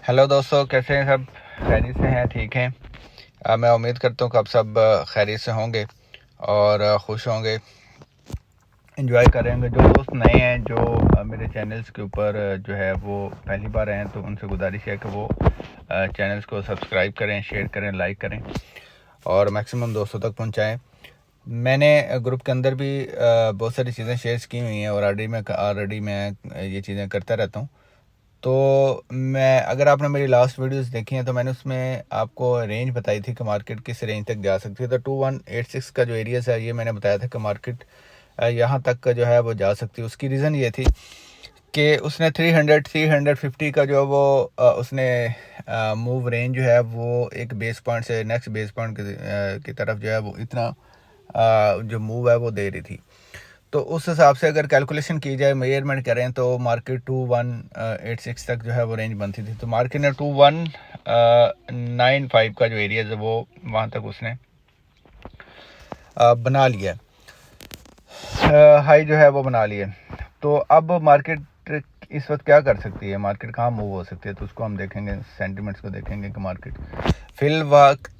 Hello दोस्तों, कैसे हैं सब? खैरियत से हैं? ठीक हैं? मैं उम्मीद करता हूँ कि आप सब खैरियत से होंगे और खुश होंगे, एंजॉय करेंगे। जो दोस्त नए हैं, जो मेरे चैनल्स के ऊपर जो है वो पहली बार आए हैं, तो उनसे गुजारिश है कि वो चैनल्स को सब्सक्राइब करें, शेयर करें, लाइक करें और मैक्सिमम दोस्तों तक पहुँचाएँ। मैंने ग्रुप के अंदर भी बहुत सारी चीज़ें शेयर की हुई हैं और ऑलरेडी मैं ये चीज़ें करता रहता हूँ। तो मैं अगर आपने मेरी लास्ट वीडियोस देखी हैं तो मैंने उसमें आपको रेंज बताई थी कि मार्केट किस रेंज तक जा सकती है। तो 2186 का जो एरियाज़ है, ये मैंने बताया था कि मार्केट यहाँ तक का जो है वो जा सकती है। उसकी रीज़न ये थी कि उसने 350 का जो वो उसने मूव रेंज जो है वो एक बेस पॉइंट से नेक्स्ट बेस पॉइंट की तरफ जो है वो इतना जो मूव है वो दे रही थी। तो उस हिसाब से अगर कैलकुलेशन की जाए, मेजरमेंट करें, तो मार्केट 2186 तक जो है वो रेंज बनती थी। तो मार्केट ने 2195 का जो एरिया है वो वहाँ तक उसने बना लिया, हाई जो है वो बना लिया। तो अब मार्केट इस वक्त क्या कर सकती है, मार्केट कहाँ मूव हो सकती है, तो उसको हम देखेंगे, सेंटिमेंट्स को देखेंगे कि मार्केट फिल वक्त।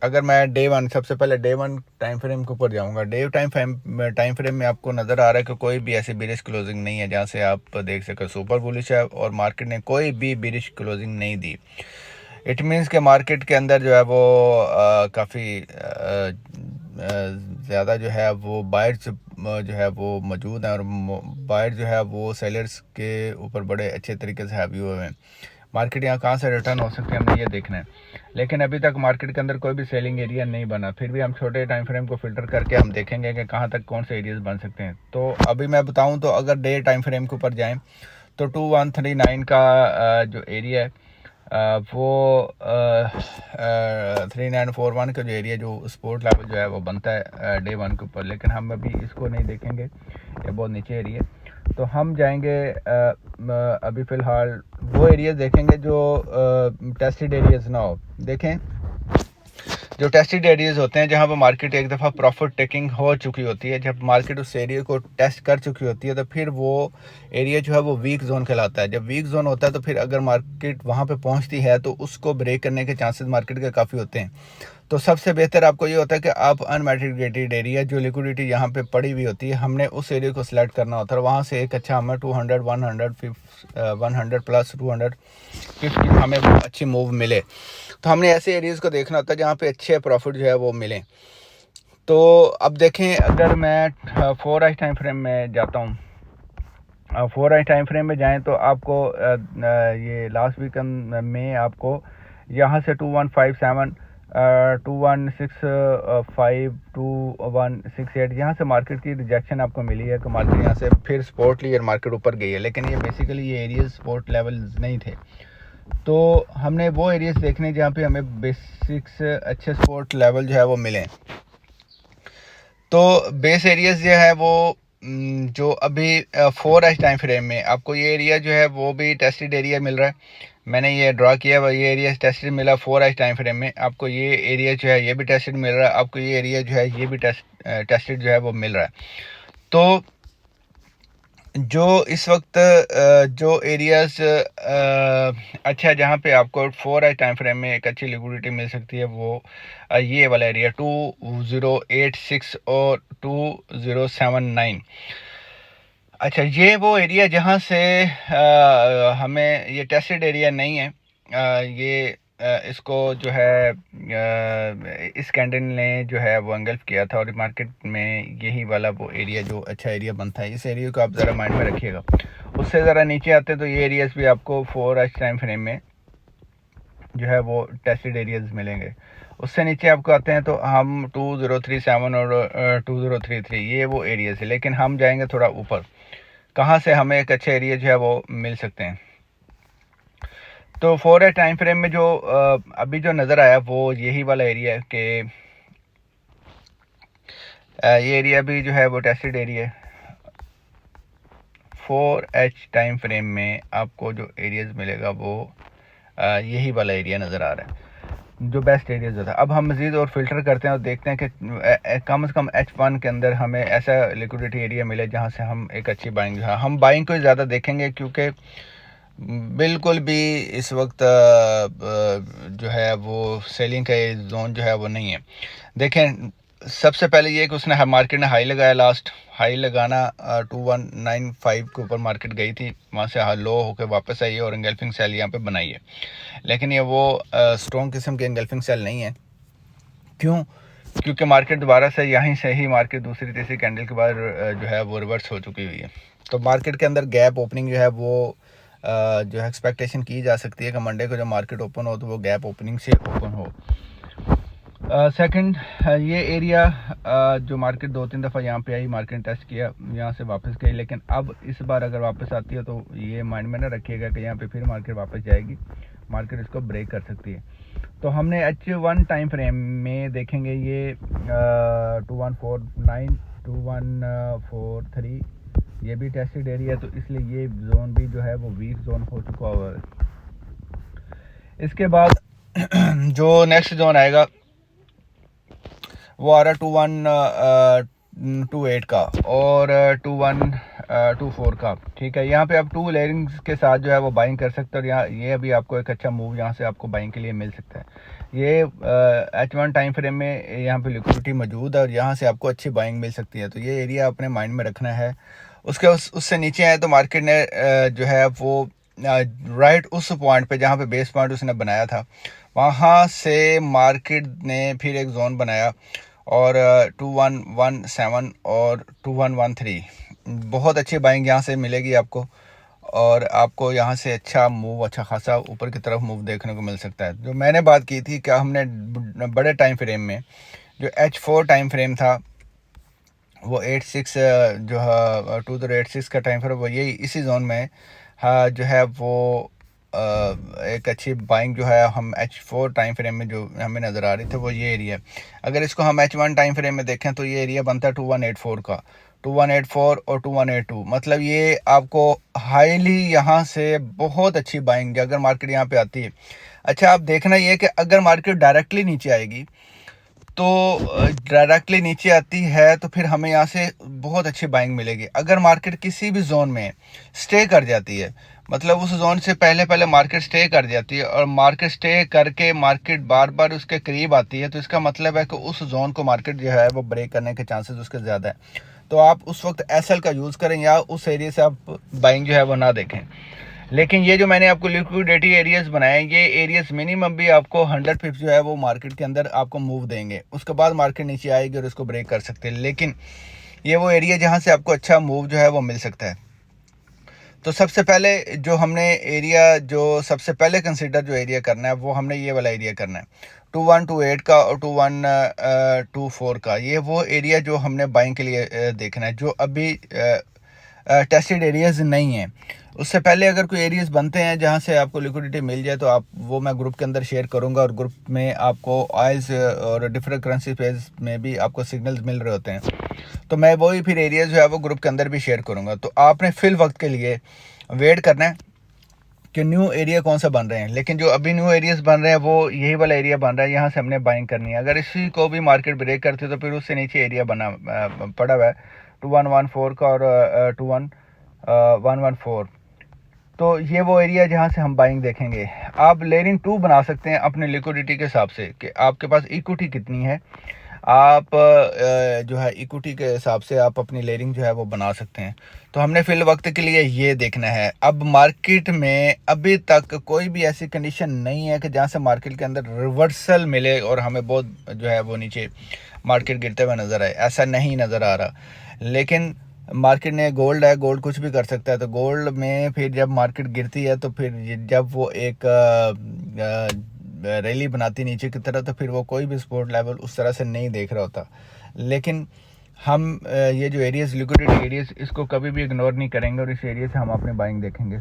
अगर मैं डे वन, सबसे पहले डे वन टाइम फ्रेम के ऊपर जाऊंगा। डे टाइम फ्रेम में आपको नज़र आ रहा है कि कोई भी ऐसी बिरिश क्लोजिंग नहीं है जहां से आप देख सकें सुपर बुलिश है और मार्केट ने कोई भी बिरिश क्लोजिंग नहीं दी। इट मीन्स के मार्केट के अंदर जो है वो काफ़ी ज़्यादा जो है वो बायर्स जो है वो मौजूद हैं और बायर जो है वो सेलर्स के ऊपर बड़े अच्छे तरीके से हावी हुए हैं। मार्केट यहाँ कहाँ से रिटर्न हो सकती है, हमने ये देखना है। लेकिन अभी तक मार्केट के अंदर कोई भी सेलिंग एरिया नहीं बना। फिर भी हम छोटे टाइम फ्रेम को फिल्टर करके हम देखेंगे कि कहाँ तक कौन से एरियाज बन सकते हैं। तो अभी मैं बताऊँ तो अगर डे टाइम फ्रेम के ऊपर जाएँ तो 2139 का जो एरिया है वो 3941 का जो एरिया, जो सपोर्ट लेवल जो है वो बनता है डे वन के ऊपर। लेकिन हम अभी इसको नहीं देखेंगे, ये बहुत नीचे एरिया। तो हम जाएंगे अभी फ़िलहाल वो एरिया देखेंगे जो टेस्टेड एरियाज ना हो। देखें, जो टेस्टेड एरियाज होते हैं जहां पर मार्केट एक दफ़ा प्रॉफिट टेकिंग हो चुकी होती है, जब मार्केट उस एरिया को टेस्ट कर चुकी होती है, तो फिर वो एरिया जो है वो वीक जोन कहलाता है। जब वीक जोन होता है तो फिर अगर मार्केट वहां पे पहुंचती है तो उसको ब्रेक करने के चांसेस मार्केट के काफ़ी होते हैं। तो सबसे बेहतर आपको ये होता है कि आप अनमेटिगेटेड एरिया, जो लिक्विडिटी यहाँ पे पड़ी हुई होती है, हमने उस एरिया को सिलेक्ट करना होता है। वहाँ से एक अच्छा हमें 200 100 प्लस 250 हमें अच्छी मूव मिले। तो हमने ऐसे एरियाज़ को देखना होता है जहाँ पे अच्छे प्रॉफिट जो है वो मिलें। तो अब देखें, अगर मैं 4 आवर्स टाइम फ्रेम में जाता हूँ, 4 आवर्स टाइम फ्रेम में जाएं तो आपको ये लास्ट वीकेंड में आपको यहाँ से 2157 2165 2168 यहाँ से मार्केट की रिजेक्शन आपको मिली है कि मार्केट यहाँ से फिर सपोर्ट ली और मार्केट ऊपर गई है। लेकिन ये बेसिकली ये एरियाज सपोर्ट लेवल्स नहीं थे। तो हमने वो एरियाज देखने जहाँ पे हमें बेसिक्स अच्छे सपोर्ट लेवल जो है वो मिले। तो बेस एरियाज जो है वो जो अभी 4 आवर्स टाइम फ्रेम में आपको ये एरिया जो है वो भी टेस्टेड एरिया मिल रहा है। मैंने ये ड्रा किया हुआ, ये एरिया टेस्टेड मिला 4 आवर्स टाइम फ्रेम में। आपको ये एरिया जो है ये भी टेस्टेड मिल रहा है, आपको ये एरिया जो है ये भी टेस्टेड जो है वो मिल रहा है। तो जो इस वक्त जो एरियाज अच्छा है जहाँ पे आपको 4 आवर्स टाइम फ्रेम में एक अच्छी लिक्विडिटी मिल सकती है, वो ये वाला एरिया 2086 और 2079। अच्छा, ये वो एरिया जहाँ से हमें ये टेस्टेड एरिया नहीं है। ये इसको जो है इस कैंडल ने जो है वो एंगल्फ किया था और मार्केट में यही वाला वो एरिया जो अच्छा एरिया बनता है, इस एरिया को आप ज़रा माइंड में रखिएगा। उससे ज़रा नीचे आते हैं तो ये एरियाज भी आपको 4 आवर्स टाइम फ्रेम में जो है वो टेस्टेड एरियाज मिलेंगे। उससे नीचे आपको आते हैं तो हम 2037 और 2033 ये वो एरियाज है। लेकिन हम जाएंगे थोड़ा ऊपर, कहाँ से हमें एक अच्छे एरिया जो है वो मिल सकते हैं। तो 4 टाइम फ्रेम में जो अभी जो नज़र आया वो यही वाला एरिया है कि ये एरिया भी जो है वो टेस्टेड एरिया है। 4H टाइम फ्रेम में आपको जो एरियाज मिलेगा वो यही वाला एरिया नज़र आ रहा है, जो बेस्ट एरियाज होता है। अब हम मज़ीद और फिल्टर करते हैं और देखते हैं कि कम से कम H1 के अंदर हमें ऐसा लिक्विडिटी एरिया मिले जहाँ से हम एक अच्छी बाइंग, हम बाइंग को ज़्यादा देखेंगे क्योंकि बिल्कुल भी इस वक्त जो है वो सेलिंग का जोन जो है वो नहीं है। देखें, सबसे पहले ये कि उसने मार्केट ने हाई लगाया, लास्ट हाई लगाना 2195 के ऊपर मार्केट गई थी, वहाँ से लो होकर वापस आई है और एंगल्फिंग सेल यहाँ पे बनाई है। लेकिन ये वो स्ट्रॉन्ग किस्म की एंगल्फिंग सेल नहीं है। क्यों? क्योंकि मार्केट दोबारा से यहीं से ही मार्केट दूसरी तीसरी कैंडल के बाद जो है वो रिवर्स हो चुकी हुई है। तो मार्केट के अंदर गैप ओपनिंग जो है वो जो है एक्सपेक्टेशन की जा सकती है कि मंडे को जब मार्केट ओपन हो तो वो गैप ओपनिंग से ओपन हो। सेकंड, ये एरिया जो मार्केट 2-3 दफ़ा यहाँ पे आई, मार्केट टेस्ट किया, यहाँ से वापस गई, लेकिन अब इस बार अगर वापस आती है तो ये माइंड में ना रखिएगा कि यहाँ पे फिर मार्केट वापस जाएगी, मार्केट इसको ब्रेक कर सकती है। तो हमने H1 टाइम फ्रेम में देखेंगे ये 2149 2143 ये भी टेस्टेड एरिया है, तो इसलिए ये जोन भी जो है वो वीक जोन हो चुका हुआ है। इसके बाद जो नेक्स्ट जोन आएगा वो आ रहा 2128 का और 2124 का। ठीक है, यहाँ पे आप 2 लेयरिंग्स के साथ जो है वो बाइंग कर सकते हैं और यहाँ ये अभी आपको एक अच्छा मूव यहाँ से आपको बाइंग के लिए मिल सकता है। ये H1 टाइम फ्रेम में यहाँ पे लिक्विडिटी मौजूद है और यहाँ से आपको अच्छी बाइंग मिल सकती है, तो ये एरिया अपने माइंड में रखना है। उसके उससे नीचे आए तो मार्केट ने जो है वो राइट उस पॉइंट पे जहाँ पे बेस पॉइंट उसने बनाया था, वहाँ से मार्केट ने फिर एक जोन बनाया और 2117 और 2113 बहुत अच्छी बाइंग यहाँ से मिलेगी आपको और आपको यहाँ से अच्छा मूव, अच्छा खासा ऊपर की तरफ मूव देखने को मिल सकता है। जो मैंने बात की थी कि हमने बड़े टाइम फ्रेम में जो H4 टाइम फ्रेम था वो 86 जो है 2086 का टाइम फ्रेम वो यही इसी जोन में जो है वो एक अच्छी बाइंग जो है हम H4 टाइम फ्रेम में जो हमें नज़र आ रही थी वो ये एरिया। अगर इसको हम H1 टाइम फ्रेम में देखें तो ये एरिया बनता है 2184 का, 2184 और 2182, मतलब ये आपको हाईली यहाँ से बहुत अच्छी बाइंग अगर मार्केट यहाँ पे आती है। अच्छा, आप देखना ये कि अगर मार्केट डायरेक्टली नीचे आएगी तो डायरेक्टली नीचे आती है तो फिर हमें यहाँ से बहुत अच्छी बाइंग मिलेगी। अगर मार्केट किसी भी जोन में स्टे कर जाती है, मतलब उस जोन से पहले मार्केट स्टे कर जाती है और मार्केट स्टे करके मार्केट बार बार उसके करीब आती है, तो इसका मतलब है कि उस जोन को मार्केट जो है वो ब्रेक करने के चांसेस उसके ज़्यादा है। तो आप उस वक्त एसएल का यूज़ करें या उस एरिया से आप बाइंग जो है वो ना देखें। लेकिन ये जो मैंने आपको लिक्विडिटी एरियाज बनाए, ये एरियाज मिनिमम भी आपको 100 पिप्स जो है वो मार्केट के अंदर आपको मूव देंगे, उसके बाद मार्केट नीचे आएगी और इसको ब्रेक कर सकते हैं। लेकिन ये वो एरिया जहाँ से आपको अच्छा मूव जो है वो मिल सकता है। तो सबसे पहले जो हमने एरिया जो सबसे पहले कंसिडर जो एरिया करना है वो हमने ये वाला एरिया करना है 2128 का और 2124 का। ये वो एरिया जो हमने बाइंग के लिए देखना है, जो अभी टेस्टेड एरियाज नहीं हैं। उससे पहले अगर कोई एरियाज बनते हैं जहां से आपको लिक्विडिटी मिल जाए तो आप वो मैं ग्रुप के अंदर शेयर करूंगा और ग्रुप में आपको ऑयल्स और डिफरेंट करेंसी पेज में भी आपको सिग्नल्स मिल रहे होते हैं, तो मैं वही फिर एरियाज जो है वो ग्रुप के अंदर भी शेयर करूंगा। तो आपने फिल वक्त के लिए वेट करना है कि न्यू एरिया कौन सा बन रहे हैं। लेकिन जो अभी न्यू एरियाज बन रहे हैं वो यही वाला एरिया बन रहा है, यहाँ से हमने बाइंग करनी है। अगर इसी को भी मार्केट ब्रेक करती है तो फिर उससे नीचे एरिया बना पड़ा हुआ है 2114 का और 2114, तो ये वो एरिया जहाँ से हम बाइंग देखेंगे। आप लेयरिंग 2 बना सकते हैं अपने लिक्विडिटी के हिसाब से कि आपके पास इक्विटी कितनी है, आप जो है इक्विटी के हिसाब से आप अपनी लेयरिंग जो है वो बना सकते हैं। तो हमने फिल वक्त के लिए ये देखना है। अब मार्केट में अभी तक कोई भी ऐसी कंडीशन नहीं है कि जहाँ से मार्केट के अंदर रिवर्सल मिले और हमें बहुत जो है वो नीचे मार्केट गिरते हुए नज़र आए, ऐसा नहीं नज़र आ रहा। लेकिन मार्केट ने गोल्ड है, गोल्ड कुछ भी कर सकता है, तो गोल्ड में फिर जब मार्केट गिरती है तो फिर जब वो एक रैली बनाती नीचे की तरह तो फिर वो कोई भी सपोर्ट लेवल उस तरह से नहीं देख रहा होता। लेकिन हम ये जो एरियाज लिक्विडिटी एरियाज इसको कभी भी इग्नोर नहीं करेंगे और इस एरिया से हम अपनी बाइंग देखेंगे।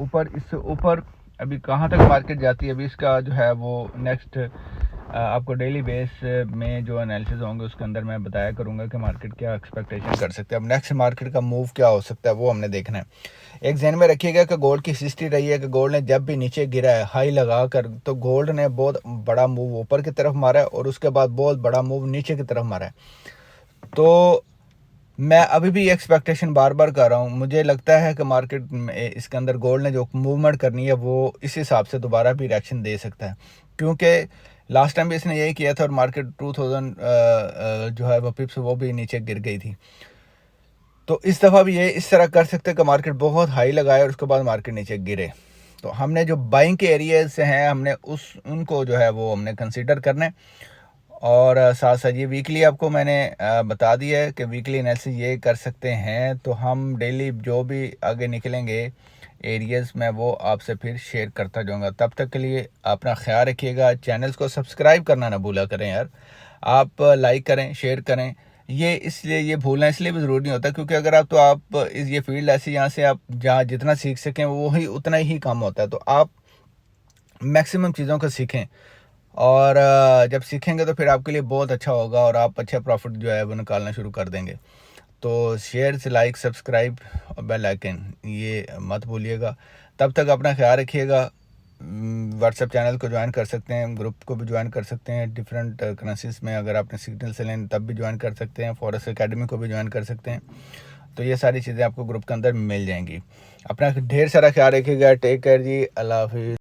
ऊपर इससे ऊपर अभी कहाँ तक मार्केट जाती है, अभी इसका जो है वो नेक्स्ट आपको डेली बेस में जो एनालिसिस होंगे उसके अंदर मैं बताया करूंगा कि मार्केट क्या एक्सपेक्टेशन कर सकते हैं। अब नेक्स्ट मार्केट का मूव क्या हो सकता है वो हमने देखना है। एक ज़हन में रखिएगा कि गोल्ड की हिस्ट्री रही है कि गोल्ड ने जब भी नीचे गिरा है हाई लगा कर तो गोल्ड ने बहुत बड़ा मूव ऊपर की तरफ मारा है और उसके बाद बहुत बड़ा मूव नीचे की तरफ मारा है। तो मैं अभी भी एक्सपेक्टेशन बार बार कर रहा हूँ। मुझे लगता है कि मार्केट में इसके अंदर गोल्ड ने जो मूवमेंट करनी है वो इस हिसाब से दोबारा भी रिएक्शन दे सकता है, क्योंकि लास्ट टाइम भी इसने यही किया था और मार्केट 2000 जो है वो पिप्स वो भी नीचे गिर गई थी। तो इस दफ़ा भी ये इस तरह कर सकते हैं कि मार्केट बहुत हाई लगाए और उसके बाद मार्केट नीचे गिरे। तो हमने जो बाइंग के एरियाज से हैं हमने उनको जो है वो हमने कंसीडर करना है। और साथ साथ ये वीकली आपको मैंने बता दिया है कि वीकली एनालिसिस ये कर सकते हैं। तो हम डेली जो भी आगे निकलेंगे एरियाज़ में वो आपसे फिर शेयर करता जाऊँगा। तब तक के लिए अपना ख्याल रखिएगा। चैनल्स को सब्सक्राइब करना ना भूला करें यार। आप लाइक करें, शेयर करें। ये इसलिए ये भूलना इसलिए भी ज़रूरी नहीं होता क्योंकि अगर आप इस ये फील्ड ऐसी यहाँ से आप जहाँ जितना सीख सकें वो ही उतना ही कम होता है। तो आप मैक्सिमम चीज़ों को सीखें और जब सीखेंगे तो फिर आपके लिए बहुत अच्छा होगा और आप अच्छा प्रॉफिट जो है वो निकालना शुरू कर देंगे। तो शेयर से लाइक, सब्सक्राइब और बेल आइकन ये मत भूलिएगा। तब तक अपना ख्याल रखिएगा। व्हाट्सएप चैनल को ज्वाइन कर सकते हैं, ग्रुप को भी ज्वाइन कर सकते हैं। डिफरेंट करेंसीज में अगर आपने सिग्नल से लें तब भी ज्वाइन कर सकते हैं। फॉरेक्स एकेडमी को भी ज्वाइन कर सकते हैं। तो ये सारी चीज़ें आपको ग्रुप के अंदर मिल जाएंगी। अपना ढेर सारा ख्याल रखिएगा। टेक केयर जी। अल्लाह हाफिज़।